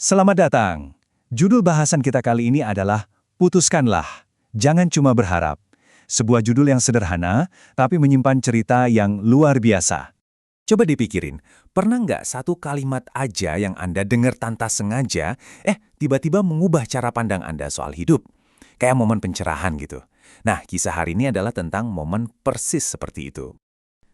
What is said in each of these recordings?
Selamat datang. Judul bahasan kita kali ini adalah Putuskanlah, Jangan Cuma Berharap. Sebuah judul yang sederhana, tapi menyimpan cerita yang luar biasa. Coba dipikirin, pernah nggak satu kalimat aja yang Anda dengar tanpa sengaja, tiba-tiba mengubah cara pandang Anda soal hidup? Kayak momen pencerahan gitu. Nah, kisah hari ini adalah tentang momen persis seperti itu.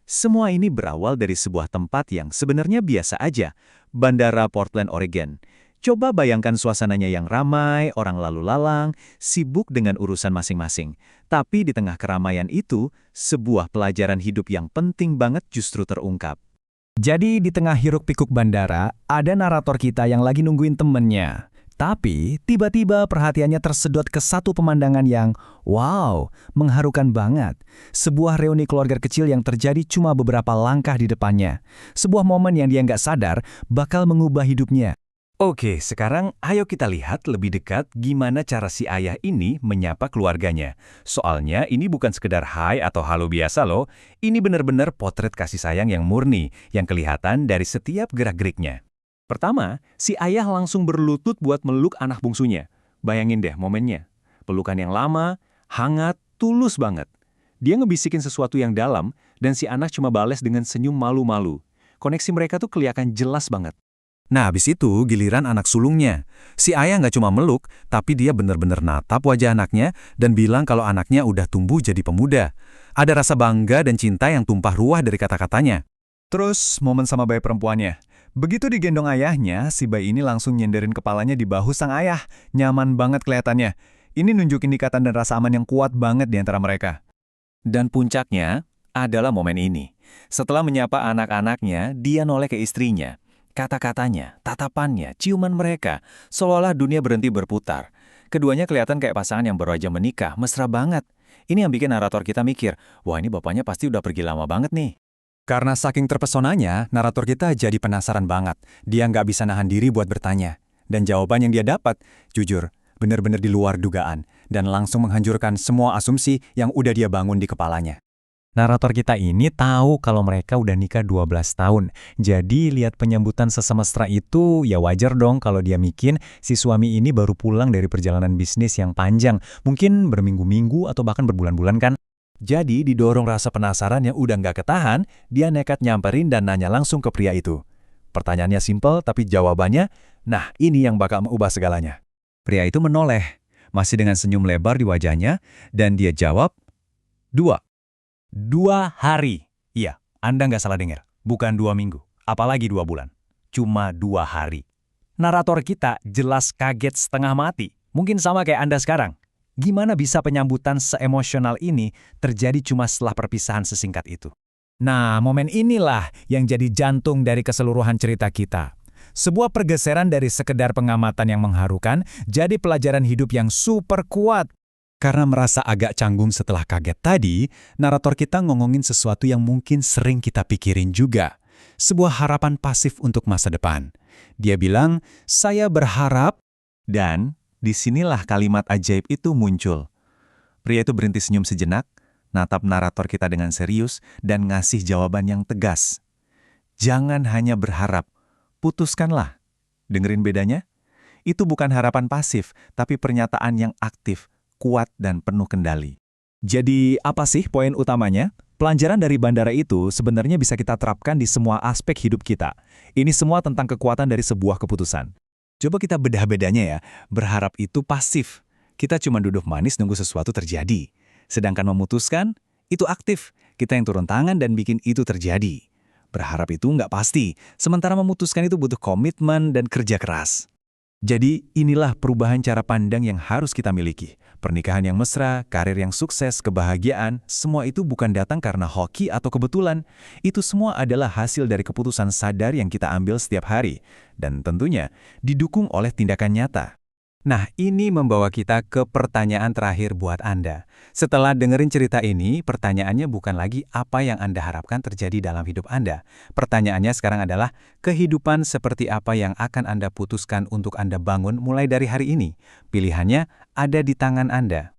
Semua ini berawal dari sebuah tempat yang sebenarnya biasa aja, Bandara Portland, Oregon. Coba bayangkan suasananya yang ramai, orang lalu lalang, sibuk dengan urusan masing-masing. Tapi di tengah keramaian itu, sebuah pelajaran hidup yang penting banget justru terungkap. Jadi di tengah hiruk-pikuk bandara, ada narator kita yang lagi nungguin temennya. Tapi tiba-tiba perhatiannya tersedot ke satu pemandangan yang, wow, mengharukan banget. Sebuah reuni keluarga kecil yang terjadi cuma beberapa langkah di depannya. Sebuah momen yang dia nggak sadar bakal mengubah hidupnya. Oke, sekarang ayo kita lihat lebih dekat gimana cara si ayah ini menyapa keluarganya. Soalnya ini bukan sekedar hai atau halo biasa loh, ini benar-benar potret kasih sayang yang murni, yang kelihatan dari setiap gerak-geriknya. Pertama, si ayah langsung berlutut buat meluk anak bungsunya. Bayangin deh momennya. Pelukan yang lama, hangat, tulus banget. Dia ngebisikin sesuatu yang dalam, dan si anak cuma bales dengan senyum malu-malu. Koneksi mereka tuh kelihatan jelas banget. Nah, habis itu giliran anak sulungnya. Si ayah nggak cuma meluk, tapi dia benar-benar natap wajah anaknya dan bilang kalau anaknya udah tumbuh jadi pemuda. Ada rasa bangga dan cinta yang tumpah ruah dari kata-katanya. Terus, momen sama bayi perempuannya. Begitu digendong ayahnya, si bayi ini langsung nyenderin kepalanya di bahu sang ayah. Nyaman banget kelihatannya. Ini nunjukin ikatan dan rasa aman yang kuat banget di antara mereka. Dan puncaknya adalah momen ini. Setelah menyapa anak-anaknya, dia noleh ke istrinya. Kata-katanya, tatapannya, ciuman mereka, seolah-olah dunia berhenti berputar. Keduanya kelihatan kayak pasangan yang baru aja menikah, mesra banget. Ini yang bikin narator kita mikir, wah ini bapaknya pasti udah pergi lama banget nih. Karena saking terpesonanya, narator kita jadi penasaran banget. Dia nggak bisa nahan diri buat bertanya. Dan jawaban yang dia dapat, jujur, benar-benar di luar dugaan. Dan langsung menghancurkan semua asumsi yang udah dia bangun di kepalanya. Narator kita ini tahu kalau mereka udah nikah 12 tahun. Jadi lihat penyambutan sesemesra itu, ya wajar dong kalau dia mikir si suami ini baru pulang dari perjalanan bisnis yang panjang. Mungkin berminggu-minggu atau bahkan berbulan-bulan kan. Jadi didorong rasa penasaran yang udah nggak ketahan, dia nekat nyamperin dan nanya langsung ke pria itu. Pertanyaannya simpel tapi jawabannya, nah ini yang bakal mengubah segalanya. Pria itu menoleh, masih dengan senyum lebar di wajahnya, dan dia jawab, 2 hari. Iya, Anda nggak salah dengar. Bukan 2 minggu, apalagi 2 bulan. Cuma 2 hari. Narator kita jelas kaget setengah mati. Mungkin sama kayak Anda sekarang. Gimana bisa penyambutan seemosional ini terjadi cuma setelah perpisahan sesingkat itu? Nah, momen inilah yang jadi jantung dari keseluruhan cerita kita. Sebuah pergeseran dari sekedar pengamatan yang mengharukan jadi pelajaran hidup yang super kuat. Karena merasa agak canggung setelah kaget tadi, narator kita ngomongin sesuatu yang mungkin sering kita pikirin juga. Sebuah harapan pasif untuk masa depan. Dia bilang, saya berharap, dan disinilah kalimat ajaib itu muncul. Pria itu berhenti senyum sejenak, natap narator kita dengan serius, dan ngasih jawaban yang tegas. Jangan hanya berharap, putuskanlah. Dengerin bedanya? Itu bukan harapan pasif, tapi pernyataan yang aktif, kuat dan penuh kendali. Jadi apa sih poin utamanya? Pelajaran dari bandara itu sebenarnya bisa kita terapkan di semua aspek hidup kita. Ini semua tentang kekuatan dari sebuah keputusan. Coba kita bedah bedanya ya. Berharap itu pasif. Kita cuma duduk manis nunggu sesuatu terjadi. Sedangkan memutuskan, itu aktif. Kita yang turun tangan dan bikin itu terjadi. Berharap itu nggak pasti. Sementara memutuskan itu butuh komitmen dan kerja keras. Jadi inilah perubahan cara pandang yang harus kita miliki. Pernikahan yang mesra, karir yang sukses, kebahagiaan, semua itu bukan datang karena hoki atau kebetulan. Itu semua adalah hasil dari keputusan sadar yang kita ambil setiap hari. Dan tentunya didukung oleh tindakan nyata. Nah, ini membawa kita ke pertanyaan terakhir buat Anda. Setelah dengerin cerita ini, pertanyaannya bukan lagi apa yang Anda harapkan terjadi dalam hidup Anda. Pertanyaannya sekarang adalah, kehidupan seperti apa yang akan Anda putuskan untuk Anda bangun mulai dari hari ini? Pilihannya ada di tangan Anda.